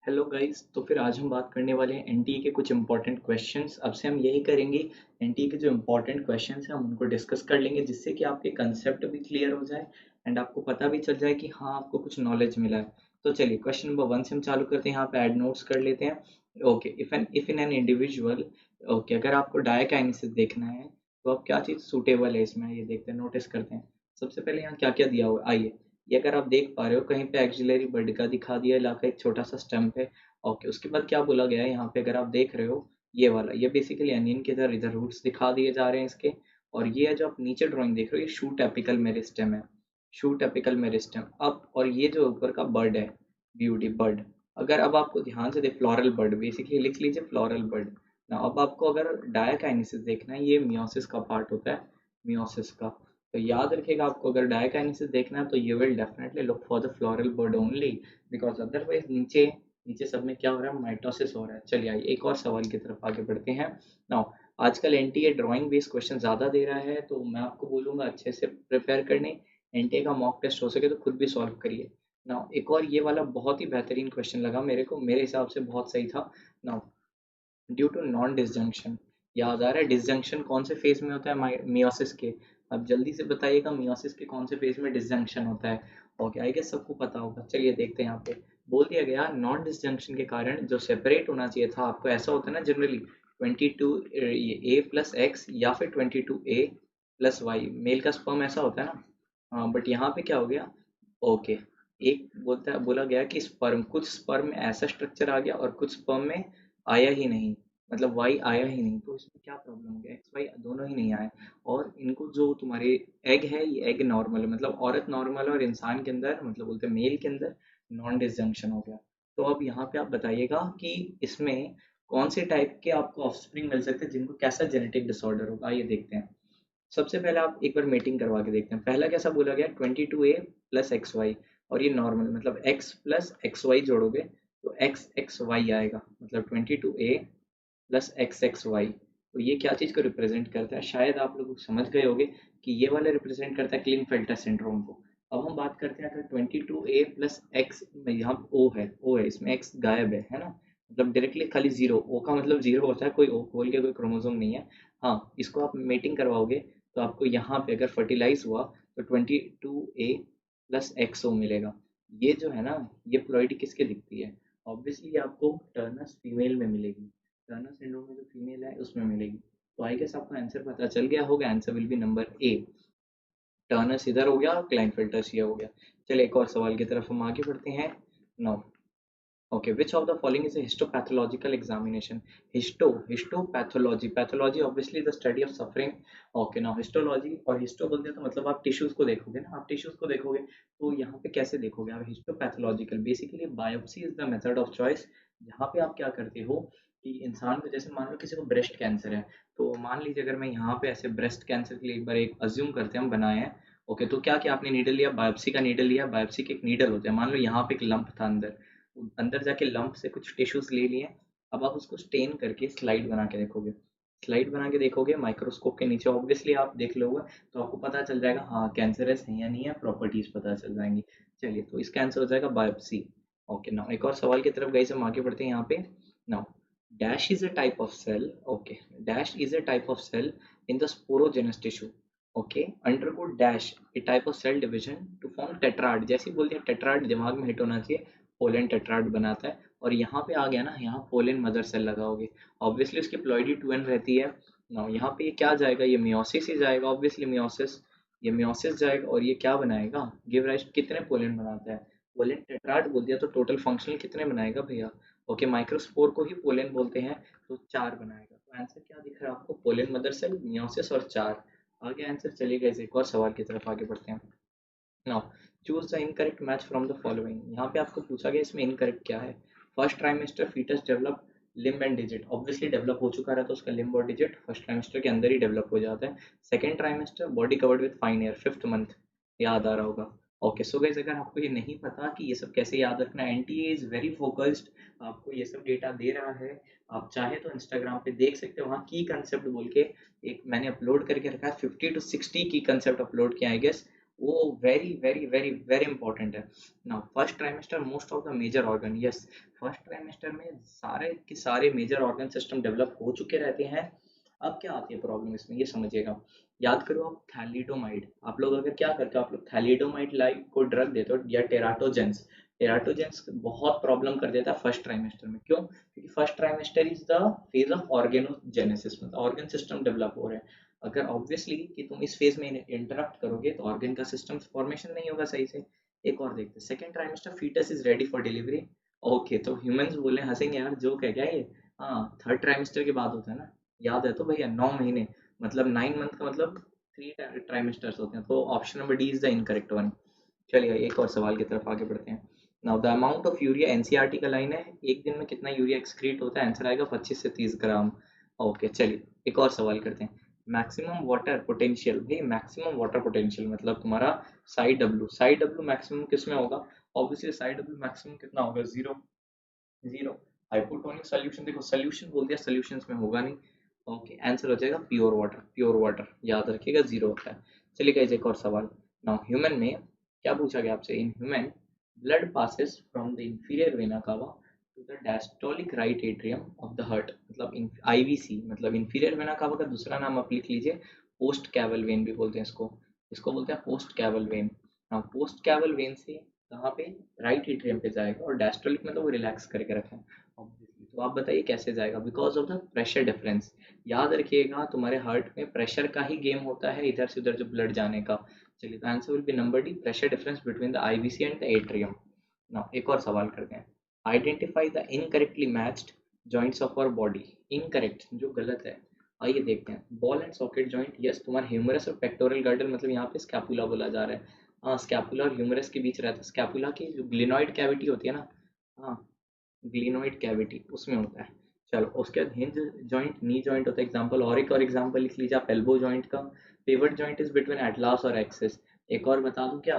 Hello guys. तो फिर आज हम बात करने वाले हैं एनटीए के कुछ इंपॉर्टेंट क्वेश्चंस। अब से हम यही करेंगे, एनटीए के जो इंपॉर्टेंट क्वेश्चंस हैं हम उनको डिस्कस कर लेंगे, जिससे कि आपके कंसेप्ट भी क्लियर हो जाए एंड आपको पता भी चल जाए कि हाँ, आपको कुछ नॉलेज मिला है। तो चलिए क्वेश्चन नंबर 1 से हम चालू करते हैं। यहाँ पे ऐड नोट्स कर लेते हैं। Okay, if in an individual, okay, अगर आपको डायकाइनेसिस देखना है तो अब क्या चीज़ सूटेबल है इसमें, ये देखते हैं, नोटिस करते हैं। सबसे पहले यहाँ क्या क्या दिया हुआ है, आइए। ये अगर आप देख पा रहे हो, कहीं पे एक्सिलरी बर्ड का दिखा दिया, इलाका एक छोटा सा स्टम्प है। ओके, उसके बाद क्या बोला गया है यहाँ पे, अगर आप देख रहे हो, ये वाला, ये बेसिकली अनियन के इधर इधर रूट्स दिखा दिए जा रहे हैं इसके। और ये है जो आप नीचे ड्राइंग देख रहे हो, ये शूट एपिकल मेरिस्टेम है। Shoot apical meristem. अब और ये जो ऊपर का बर्ड है, ब्यूटी बर्ड। अगर अब आपको ध्यान से देख, फ्लोरल बर्ड, बेसिकली लिख लीजिए फ्लोरल बर्ड ना। अब आपको अगर डायाकाइनेसिस देखना है, ये मियोसिस का पार्ट होता है, मियोसिस का। तो याद रखिएगा, आपको अगर डायाकाइनेसिस देखना है तो you will definitely look for the floral bird only, because otherwise नीचे नीचे सब में क्या हो रहा है, माइटोसिस हो रहा है। चलिए आइए एक और सवाल की तरफ आगे बढ़ते हैं। नाउ, आजकल एनटीए ड्राइंग बेस्ड क्वेश्चन ज़्यादा दे रहा है, तो मैं आपको बोलूँगा अच्छे से प्रिपेयर करने। एनटीए का मॉक टेस्ट हो सके तो खुद भी सॉल्व करिए। नाउ एक और ये वाला बहुत ही बेहतरीन क्वेश्चन लगा मेरे को, मेरे हिसाब से बहुत सही था। Now, due to non disjunction, याद आ रहा है डिसजंक्शन कौन से फेज में होता है मियोसिस के? अब जल्दी से बताइएगा, मियोसिस के कौन से फेज में डिसजंक्शन होता है? ओके, आई गेस सबको पता होगा। चलिए देखते हैं। यहाँ पे बोल दिया गया, नॉन डिसजंक्शन के कारण जो सेपरेट होना चाहिए था, आपको ऐसा होता है ना जनरली, 22 ए प्लस एक्स या फिर 22 ए प्लस वाई, मेल का स्पर्म ऐसा होता है ना। हाँ, बट यहाँ पे क्या हो गया, ओके, एक बोला गया कि स्पर्म, कुछ स्पर्म में ऐसा स्ट्रक्चर आ गया और कुछ स्पर्म में आया ही नहीं, मतलब वाई आया ही नहीं। तो इसमें क्या प्रॉब्लम हो गया, एक्स वाई दोनों ही नहीं आए। और इनको जो तुम्हारे एग है, ये एग नॉर्मल है, मतलब औरत नॉर्मल है, और इंसान के अंदर, मतलब बोलते हैं मेल के अंदर नॉन डिसजंक्शन हो गया। तो अब यहाँ पे आप बताइएगा कि इसमें कौन से टाइप के आपको ऑफस्प्रिंग मिल सकते हैं, जिनको कैसा जेनेटिक डिसऑर्डर होगा, ये देखते हैं। सबसे पहले आप एक बार मीटिंग करवा के देखते हैं। पहला कैसा बोला गया, 22 ए प्लस एक्स वाई, और ये नॉर्मल, मतलब एक्स प्लस एक्स वाई जोड़ोगे तो एक्स एक्स वाई आएगा, मतलब 22 ए प्लस एक्स एक्स वाई। तो ये क्या चीज़ को रिप्रेजेंट करता है, शायद आप लोग समझ गए होंगे कि ये वाला रिप्रेजेंट करता है क्लिनफेल्टर सिंड्रोम को। अब हम बात करते हैं, अगर 22 ए प्लस एक्स, यहाँ ओ है, इसमें एक्स गायब है ना, मतलब डायरेक्टली खाली जीरो, ओ का मतलब जीरो होता है, कोई ओ खोल के कोई क्रोमोसोम नहीं है। हाँ, इसको आप मेटिंग करवाओगे तो आपको यहाँ पे अगर फर्टिलाइज हुआ तो 22 ए प्लस एक्स ओ मिलेगा। ये जो है ना, ये प्लॉइडी किसके दिखती है, ऑब्वियसली आपको टर्नर्स फीमेल में मिलेगी। टर्नर सिंड्रोम में जो फीमेल है उसमें मिलेगी। तो आई गेस आपको आंसर पता चल गया होगा, answer will be number A. Turner इधर हो गया और क्लाइनफेल्टर ये हो गया। चलिए एक और सवाल की तरफ हम आगे बढ़ते हैं। Now, okay, which of the following is a histopathological examination? Histopathology, pathology obviously the study of suffering. Okay, now histology, और histo बोलते हैं तो मतलब आप टिश्यूज को देखोगे ना, आप टिश्यूज को देखोगे तो यहाँ पे कैसे देखोगे आप, histopathological, basically biopsy is the method of choice. यहाँ पे आप क्या करते हो कि इंसान को, जैसे मान लो किसी को ब्रेस्ट कैंसर है, तो मान लीजिए अगर मैं यहाँ पे ऐसे ब्रेस्ट कैंसर के लिए एक बार, एक अज्यूम करते हैं हम बनाए हैं। ओके, तो क्या क्या आपने नीडल लिया, बायोप्सी का नीडल लिया, बायोप्सी के एक नीडल होते हैं, मान लो यहाँ पे एक लंप था अंदर, अंदर जाके लंप से कुछ टिश्यूज ले लिए। अब आप उसको स्टेन करके स्लाइड बना के देखोगे, स्लाइड बना के देखोगे माइक्रोस्कोप के नीचे, ऑब्वियसली आप देख लोगे तो आपको पता चल जाएगा हाँ कैंसरस है या नहीं है, प्रॉपर्टीज पता चल जाएंगी। चलिए, तो इसका आंसर हो जाएगा बायोप्सी। ओके, नाउ एक और सवाल की तरफ गई से हम आगे बढ़ते हैं यहाँ पे। Now, dash is a type of cell, okay, dash is a type of cell in the sporogenous tissue. Okay, undergo dash a type of cell division to form tetrad, जैसे ही बोलते हैं टेट्राड दिमाग में हिट होना चाहिए, pollen tetrad बनाता है। और यहाँ पे आ गया ना, यहाँ पोलन मदर सेल लगाओगे, ऑब्वियसली उसकी प्लॉइडी 2n रहती है ना। यहाँ पे ये क्या जाएगा, ये मियोसिस ही जाएगा, ऑब्वियसली मियोसिस, ये मियोसिस जाएगा और ये क्या बनाएगा, गिव राइज, कितने पोलन बनाता है, पोलन टेट्राड बोल दिया तो टोटल फंक्शनल कितने बनाएगा भैया। ओके, माइक्रोस्पोर को ही पोलन बोलते हैं, तो 4 बनाएगा। तो आंसर क्या दिख रहा है आपको, पोलन मदर सेल, मियोसिस और 4। आगे आंसर चलिएगा, इस एक और सवाल की तरफ आगे बढ़ते हैं। Now, choose the incorrect match from the following, यहाँ पे आपको पूछा गया इसमें इनकरेक्ट क्या है। First trimester foetus develop limb and digit, obviously develop हो चुका रहता है उसका लिम्ब और डिजिट, फर्स्ट ट्राइमेस्टर के अंदर ही डेवलप हो जाता है। Second trimester body covered with fine air, fifth month, याद आ रहा होगा। ओके, सो गाइस, अगर आपको ये नहीं पता कि ये सब कैसे याद रखना, एनटीए इज वेरी फोकस्ड, आपको ये सब डेटा दे रहा है। आप चाहे तो इंस्टाग्राम पे देख सकते हो, वहाँ की कंसेप्ट बोल के एक मैंने अपलोड करके रखा है, 50 to 60 की कंसेप्ट अपलोड किया है गेस। वो very very very very important है ना। First trimester most of the major organ, yes, first trimester में सारे के सारे मेजर ऑर्गन सिस्टम डेवलप हो चुके रहते हैं। अब क्या आती है प्रॉब्लम इसमें, ये समझिएगा। याद करो आप थैलिडोमाइड, आप लोग अगर क्या करते हो, आप लोग थैलिडोमाइड लाइक को ड्रग देते हो या टेराटोजेंस, टेराटोजेंस बहुत प्रॉब्लम कर देता है फर्स्ट ट्राइमेस्टर में। क्यों? क्योंकि first trimester is the phase of organogenesis, मतलब ऑर्गन सिस्टम डेवलप हो रहे हैं। अगर ऑब्वियसली कि तुम इस फेज में इंटरप्ट करोगे तो ऑर्गन का सिस्टम फॉर्मेशन नहीं होगा सही से। एक और देखते हैं, second trimester foetus is ready for delivery. Okay, तो ह्यूमंस बोले हंसेंगे यार, जोक है क्या ये? हाँ, थर्ड ट्राइमेस्टर के बाद होता है ना, याद है तो भैया 9 महीने, मतलब 9 मंथ का मतलब 3 ट्राइमेस्टर्स होते हैं, तो option number D is the incorrect one. चलिए एक और सवाल की तरफ आगे बढ़ते हैं। Now the amount of urea, NCERT का लाइन है, एक दिन में कितना यूरिया एक्सक्रीट होता है, आंसर आएगा 25 से 30 ग्राम। ओके चलिए एक और सवाल करते हैं। मैक्सिमम वाटर पोटेंशियल, भाई मैक्सिमम वाटर पोटेंशियल मतलब तुम्हारा साई डब्ल्यू मैक्सिमम किस में होगा? ऑब्वियसली साई डब्ल्यू मैक्सिमम कितना होगा? जीरो। जीरो। हाइपोटोनिक सॉल्यूशन, देखो सॉल्यूशन बोल दिया, सॉल्यूशंस में होगा नहीं। ओके, आंसर हो जाएगा प्योर वाटर, प्योर वाटर याद रखिएगा, जीरो होता है। चलिए गाइस एक और सवाल। नाउ ह्यूमन में क्या पूछा गया आपसे, in human blood passes from the inferior vena cava to the diastolic right atrium of the heart, मतलब आईवीसी, मतलब इंफीरियर वेना कावा का दूसरा नाम आप लिख लीजिए, पोस्ट कैवल वेन भी बोलते हैं इसको, इसको बोलते हैं post caval when. Now post caval when से कहाँ पे? राइट एट्रियम पे जाएगा, और डायस्टोलिक मतलब वो रिलैक्स करके रखा है ऑब्वियसली। तो आप बताइए कैसे जाएगा? Because of the pressure difference. याद रखिएगा तुम्हारे हार्ट में प्रेशर का ही गेम होता है, इधर से उधर जो ब्लड जाने का। चलिए तो answer will be number D, pressure difference between the IVC and the atrium. Now एक और सवाल करते हैं। Identify the incorrectly matched joints of our body. Incorrect जो गलत है, आइए देखते हैं। Ball and socket joint, yes, तुम्हारा ह्यूमरस और पेक्टोरल गर्डल, मतलब यहाँ पे स्कैपुला बोला जा रहा है। हाँ, स्कैपुला और ह्यूमरस के बीच रहता है, स्कैपुला की जो ग्लिनॉइड कैविटी होती है ना, हाँ, ग्लिनोइड कैविटी उसमें होता है। चलो उसके बाद हिंज जॉइंट, नी जॉइंट होता है एग्जांपल, और एक और एग्जांपल लिख लीजिए आप, एल्बो जॉइंट का। Pivot joint is between atlas और एक्सिस। एक और बता दूं क्या?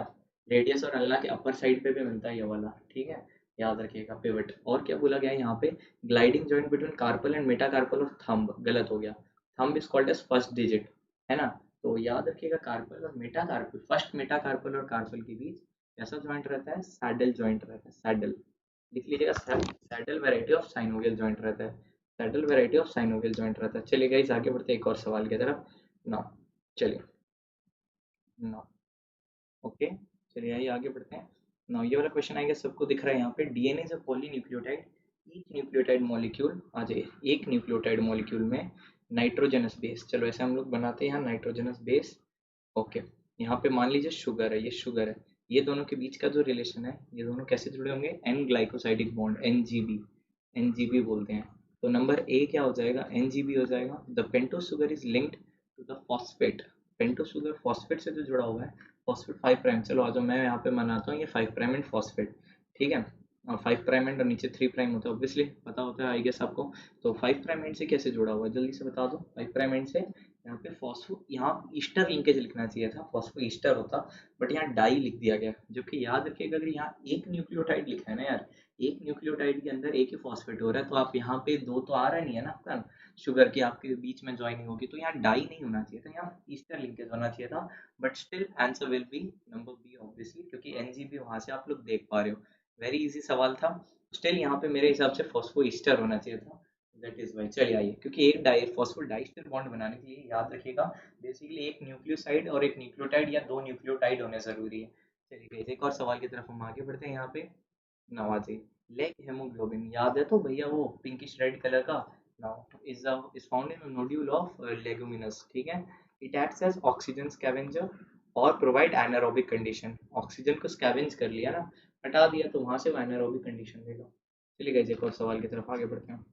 रेडियस और अल्ना के अपर साइड पे भी मिलता है ये वाला, ठीक है, याद रखिएगा पिवट। और क्या बोला गया है यहाँ पे? Gliding joint between carpal and metacarpal और थंब, गलत हो गया। Thumb is called as first digit, है ना? तो याद रखिएगा कार्पल और मेटाकार्पल, फर्स्ट मेटाकार्पल और कार्पल के बीच कैसा जॉइंट रहता है? सैडल जॉइंट रहता है, सैडल लिख लीजिएगा। Saddle variety of synovial joint रहता है, saddle variety of synovial joint रहता है। चलिए गाइस आगे बढ़ते हैं एक और सवाल की तरफ। नाउ चलिए, नाउ ओके, चलिए आइए आगे बढ़ते हैं। नाउ ये वाला क्वेश्चन आएगा, सबको दिख रहा है यहाँ पे, DNA is a polynucleotide, each nucleotide molecule, आ जाइए, एक न्यूक्लियोटाइड मॉलिक्यूल में नाइट्रोजनस बेस, चलो ऐसे हम लोग बनाते हैं यहाँ नाइट्रोजनस बेस। ओके, यहाँ पे मान लीजिए शुगर है, ये शुगर है, ये दोनों के बीच का जो रिलेशन है, ये दोनों कैसे जुड़े होंगे? N glycosidic bond, NGB, NGB बोलते हैं। तो नंबर ए क्या हो जाएगा? एनजीबी हो जाएगा। The pentose sugar is linked to the phosphate, pentose sugar phosphate से जो जुड़ा हुआ है, फॉस्फेट 5 प्राइम, चलो आ जाओ मैं यहाँ पे मनाता हूँ ये 5 प्राइम एंड फॉस्फेट, ठीक है। और 5 प्राइम एंड और नीचे 3 प्राइम होता है, ऑब्वियसली पता होता है आई गेस आपको। तो 5 प्राइम एंड से कैसे जुड़ा हुआ है, जल्दी से बता दो। 5 प्राइम एंड से यहाँ पे फॉस्फो, यहाँ ईस्टर लिंकेज लिखना चाहिए था, फॉस्फो ईस्टर होता, बट यहाँ डाई लिख दिया गया। जबकि याद रखिएगा अगर यहाँ एक न्यूक्लियोटाइड लिखा है ना यार, एक न्यूक्लियोटाइड के अंदर एक ही फॉस्फेट हो रहा है, तो आप यहाँ पे दो तो आ रहा नहीं है ना आपका, शुगर की आपके बीच में ज्वाइनिंग होगी, तो यहाँ डाई नहीं होना चाहिए था, यहाँ ईस्टर लिंकेज होना चाहिए था। But still answer will be number B obviously, क्योंकि एनजीबी वहां से आप लोग देख पा रहे हो, वेरी इजी सवाल था। स्टिल यहाँ पे मेरे हिसाब से फॉस्फो ईस्टर होना चाहिए था, दैट इज वाई। चलिए आइए, क्योंकि एक डाई फॉस्फोडाइस्टर बॉन्ड बनाने के लिए याद रखिएगा बेसिकली एक न्यूक्लियोसाइड और एक न्यूक्लियोटाइड या दो न्यूक्लियोटाइड होने जरूरी है। चलिए guys, एक और सवाल की तरफ हम आगे बढ़ते हैं यहाँ पे। नवाजी, लेग हेमोग्लोबिन याद है तो भैया, वो पिंकिश रेड कलर का, now is found in nodule of leguminous, ठीक है। It acts as oxygen scavenger और प्रोवाइड एनारोबिक कंडीशन, ऑक्सीजन को स्कैवेंज कर लिया ना, हटा दिया, तो वहां से वो एनारोबिक कंडीशन देगा। चलिए गाइस एक और सवाल की तरफ आगे बढ़ते हैं।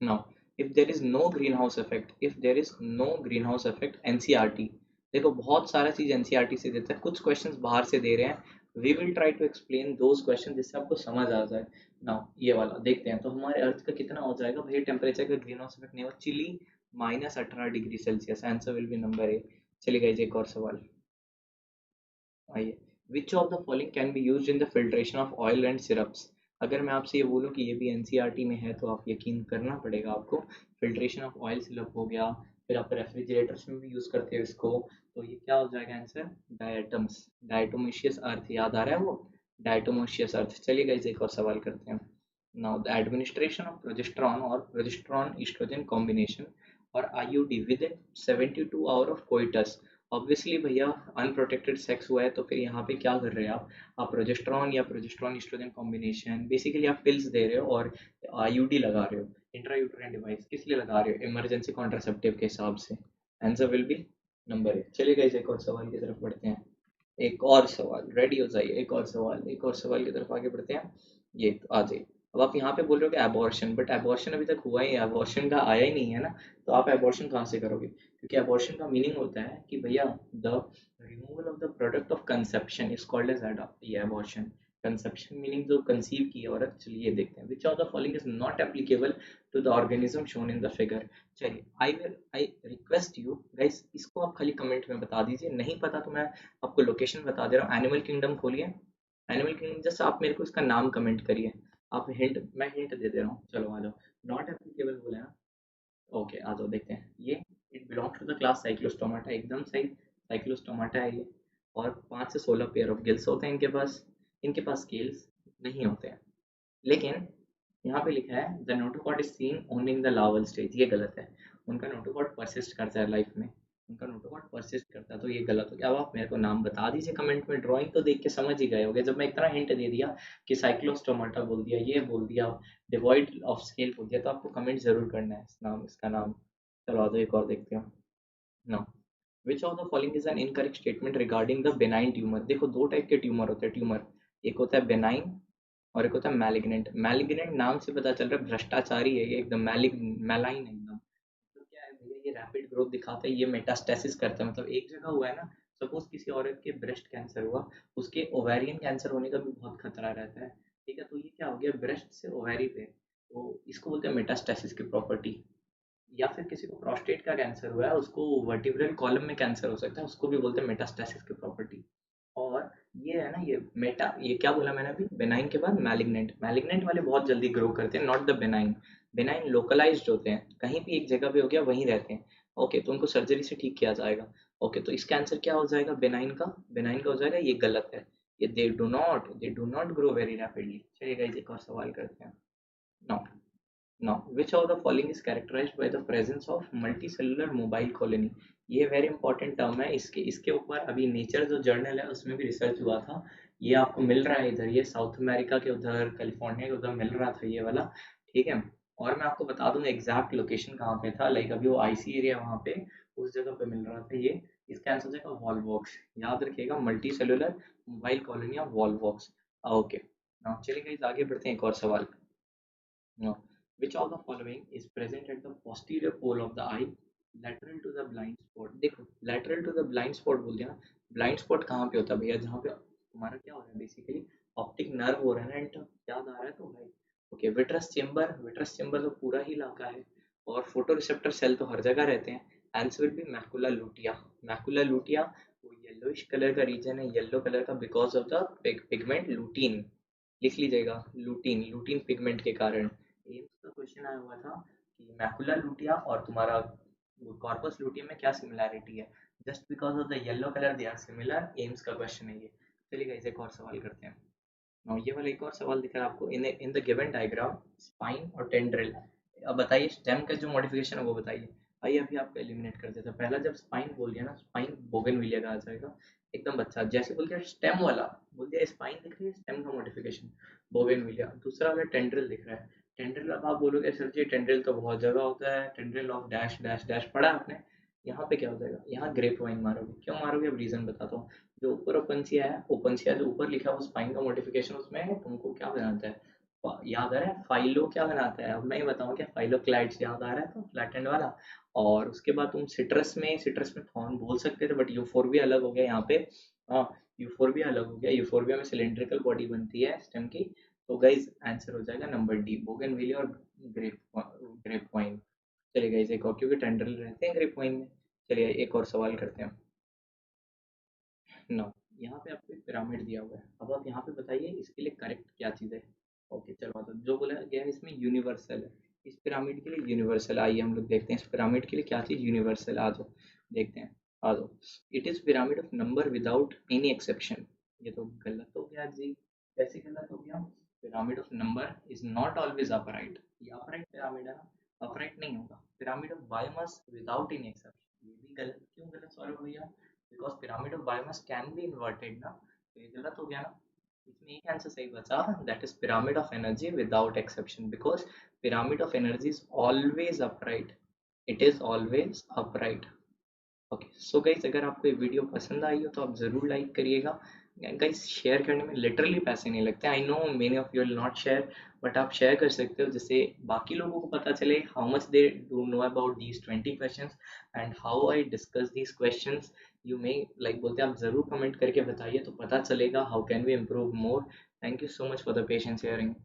Now if there is no greenhouse effect, if there is no greenhouse effect, NCERT, देखो बहुत सारा चीज एनसीईआरटी से देता है, कुछ क्वेश्चंस बाहर से दे रहे हैं, we will try to explain those question जिससे आपको समझ आ जाए। नाउ ये वाला देखते हैं, तो हमारे अर्थ का कितना हो जाएगा भाई टेम्परेचर का ग्रीन हाउस इफेक्ट नहीं हो, chilly -18 degree Celsius, answer will be number A. चलिए गाइस एक और सवाल, आइए, which of the following can be used in the filtration of oil and syrups. अगर मैं आपसे ये बोलूँ कि ये भी एनसीईआरटी में है, तो आप यकीन करना पड़ेगा आपको। फिल्ट्रेशन ऑफ ऑयल सिरप हो गया, फिर आप रेफ्रिजरेटर्स में भी यूज़ करते हो इसको। तो ये क्या हो जाएगा आंसर? डायटम्स, डायटोमिशियस अर्थ याद आ रहा है वो, डायटोमिशियस अर्थ। चलिए गाइस एक और सवाल करते हैं। Now the administration of progesterone और प्रोजेस्टेरॉन ईस्ट्रोजन कॉम्बिनेशन और IUD with 72 hour of coitus. Obviously भैया अनप्रोटेक्टेड सेक्स हुआ है तो फिर यहाँ पे क्या कर रहे हैं आप प्रोजेस्टेरॉन या प्रोजेस्टेरॉन ईस्ट्रोजन कॉम्बिनेशन, बेसिकली आप पिल्स दे रहे हो और आईयूडी लगा रहे हो, इंट्रायूटेराइन डिवाइस। किस लिए लगा रहे हो? इमरजेंसी कॉन्ट्रासेप्टिव के हिसाब से। Answer will be number A. चलिए गाइस एक और सवाल की तरफ बढ़ते हैं। एक और सवाल, रेडी हो जाइए। एक और सवाल, एक और सवाल की तरफ आगे बढ़ते हैं। ये तो आ जाइए। अब आप यहाँ पे बोल रहे हो कि एबॉर्शन, बट एबॉर्शन अभी तक हुआ ही, एबॉर्शन का आया ही नहीं है ना, तो आप एबॉर्शन कहाँ से करोगे? क्योंकि एबॉर्शन का मीनिंग होता है कि भैया the removal of the product of conception is called as ये एबॉर्शन। कंसेप्शन मीनिंग जो कंसीव की है औरत। चलिए ये देखते हैं, which of the following is not applicable to the organism shown in the figure. चलिए आई रिक्वेस्ट यू गाइस, इसको आप खाली कमेंट में बता दीजिए, नहीं पता तो मैं आपको लोकेशन बता दे रहा हूँ। एनिमल किंगडम खोलिए, एनिमल किंगडम, जस्ट आप मेरे को इसका नाम कमेंट करिए। आप हिंट, मैं हिंट दे दे रहा हूँ, चलो आ जाओ। नॉट एप्लीकेबल बोले ना, ओके आ जाओ देखते हैं। ये it belongs to the class cyclostomata, एकदम सही, साइक्लोस्टोमाटा है ये। और 5 से 16 पेयर ऑफ गिल्स होते हैं इनके पास। इनके पास स्केल्स नहीं होते हैं। लेकिन यहाँ पे लिखा है the नोटोकॉट is seen only in the larval stage, ये गलत है। उनका नोटोकॉट परसिस्ट करता है लाइफ में, उनका नोटोकॉट परसिस्ट करता है, तो ये गलत हो गया। अब आप मेरे को नाम बता दीजिए कमेंट में, ड्राइंग तो देख के समझ ही गए होगे जब मैं इतना हिंट दे दिया कि साइक्लोस्टोमाटा बोल दिया, ये बोल दिया, डिवॉइड ऑफ स्केल बोल दिया, तो आपको कमेंट जरूर करना है इस नाम, इसका नाम। चलो आ जाओ एक और देखते हैं। No, which of the following is an incorrect statement regarding the benign tumour. देखो दो टाइप के ट्यूमर होते हैं, ट्यूमर, एक होता है बेनाइन और एक होता है मैलिग्नेंट। मैलिग्नेंट नाम से पता चल रहा है भ्रष्टाचारी है ये, एकदम मैलाइन एकदम। तो क्या है भैया, ये रैपिड ग्रोथ दिखाता है, ये मेटास्टेसिस करता है, मतलब एक जगह हुआ है ना। सपोज किसी औरत के ब्रेस्ट कैंसर हुआ, उसके ओवेरियन कैंसर होने का भी बहुत खतरा रहता है। ठीक है, तो ये क्या हो गया, ब्रेस्ट से ओवेरी पे, तो इसको बोलते हैं मेटास्टेसिस की प्रॉपर्टी। या फिर किसी को प्रोस्टेट का कैंसर हुआ है, उसको वर्टिब्रल कॉलम में कैंसर हो सकता है, उसको भी बोलते हैं मेटास्टेसिस की प्रॉपर्टी। और ये है ना, ये मेटा, ये क्या बोला मैंने अभी, बेनाइन के बाद मैलिग्नेंट। मैलिग्नेंट वाले बहुत जल्दी ग्रो करते हैं, not the benign. Benign localised होते हैं, कहीं भी एक जगह पे हो गया वहीं रहते हैं। ओके, तो उनको सर्जरी से ठीक किया जाएगा। ओके, तो इसका आंसर क्या हो जाएगा, बेनाइन का, बेनाइन का हो जाएगा, ये गलत है। ये they do not grow very rapidly. चलिए गाइस एक और सवाल करते हैं। No, Now, which of the following is characterized by the presence of multicellular mobile colony? ये वेरी इंपॉर्टेंट टर्म है, इसके इसके ऊपर अभी नेचर जो जर्नल है उसमें भी रिसर्च हुआ था। ये आपको मिल रहा है इधर, ये साउथ अमेरिका के उधर, कैलिफोर्निया के उधर मिल रहा था ये वाला। ठीक है, और मैं आपको बता दूंगा एग्जैक्ट लोकेशन कहाँ पे था, लाइक अभी वो आईसी एरिया वहाँ पे, उस जगह पे मिल रहा था ये। इसका आंसर हो जाएगा वॉलवॉक्स, याद रखिएगा, multi cellular mobile colony of Volvox. Okay, चलिए गाइस आगे बढ़ते हैं, एक और सवाल। No. Which of the following is present at the posterior pole of the eye, lateral to the blind spot? देखो lateral to the blind spot बोल दिया ना, blind spot कहाँ पे होता है भैया, जहाँ पे तुम्हारा क्या हो रहा है, बेसिकली ऑप्टिक नर्व हो रहा है ना एंटर, याद आ रहा है तो भाई। Okay, vitreous chamber, vitreous chamber तो पूरा ही इलाका है, और फोटो रिसेप्टर सेल तो हर जगह रहते हैं। Answer will B macula लूटिया। Macula लूटिया वो येलोइश कलर का रीजन है, येलो कलर का, because of the pigment lutein. लिख लीजिएगा, लूटीन, लूटीन पिगमेंट के कारण। एम्स का क्वेश्चन आया हुआ था कि मैकुला लूटिया और तुम्हारा कॉर्पस लूटियम में क्या सिमिलैरिटी है, just because of the yellow colour they are similar. AIIMS का क्वेश्चन है ये। चलिए गाइस एक और सवाल करते हैं। now ये वाला एक और सवाल दिख रहा है आपको, in the given diagram spine और टेंड्रिल। अब बताइए स्टेम का जो मॉडिफिकेशन है वो बताइए। आइए अभी आपको एलिमिनेट कर देता, पहला जब स्पाइन बोल दिया ना, स्पाइन बोगनविलिया का आ जाएगा एकदम अच्छा। जैसे बोल दिया स्टेम वाला, बोल दिया स्पाइन दिख रही है, स्टेम का मॉडिफिकेशन बोगनविलिया। दूसरा वाला टेंड्रिल दिख रहा है, टेंड्रिल। अब आप बोलोगे सर जी टेंड्रिल तो बहुत जगह होता है, tendril of dash dash dash पढ़ा आपने, यहाँ पे क्या हो जाएगा, यहाँ ग्रेप वाइन मारोगे, क्यों मारोगे, अब रीजन बताता हूँ। जो ऊपर ओपनसिया है, ओपनसिया जो ऊपर लिखा है वो स्पाइन का मॉडिफिकेशन, उसमें तुमको क्या बनाता है, याद आ रहा है, फाइलो क्या बनाता है, अब मैं ही बताऊँ क्या, फाइलोक्लाइड्स याद आ रहा है, तो फ्लैट एंड वाला। और उसके बाद तुम सिट्रस में थॉर्न बोल सकते थे, बट यूफोरबिया अलग हो गया यहाँ पे। हाँ, यूफोरबिया अलग हो गया, यूफोरबिया में सिलेंड्रिकल बॉडी बनती है स्टेम की। तो गाइज आंसर हो जाएगा नंबर डी, बोगनविलिया और ग्रेप ग्रेप वाइन। चलिए गाइज एक और, क्योंकि टेंड्रिल रहते हैं ग्रेप वाइन में। चलिए एक और सवाल करते हैं। नो, यहाँ पे आपको एक पिरामिड दिया हुआ है, अब आप यहाँ पे बताइए इसके लिए करेक्ट क्या चीज़ है। ओके चलो, मतलब जो बोला गया है इसमें यूनिवर्सल है, इस पिरामिड के लिए यूनिवर्सल, आइए हम लोग देखते हैं इस पिरामिड के लिए क्या चीज़ यूनिवर्सल। आ जाओ देखते हैं, आ जाओ। It is pyramid of number without any exception. ये तो गलत हो गया जी, कैसे गलत हो गया? Pyramid of number is not always upright, ये अपराइट पिरामिड है ना, अपराइट नहीं होगा। Pyramid of biomass without any exception, ये भी गलत, क्यों गलत सॉल्व भैया? Because pyramid of biomass can be inverted ना, तो ये गलत हो गया ना। इसमें एक आंसर सही बचा, that is pyramid of energy without exception, because pyramid of energy is always upright, it is always upright। Okay so guys, अगर आपको ये वीडियो पसंद आई हो तो आप ज़रूर लाइक करिएगा। गाइस शेयर करने में लिटरली पैसे नहीं लगते, I know many of you will not share, but आप शेयर कर सकते हो जिससे बाकी लोगों को पता चले how much they do know about these 20 questions and how I discuss these questions. You may like बोलते हैं, आप ज़रूर कमेंट करके बताइए तो पता चलेगा how can we improve more. Thank you so much for the patience hearing.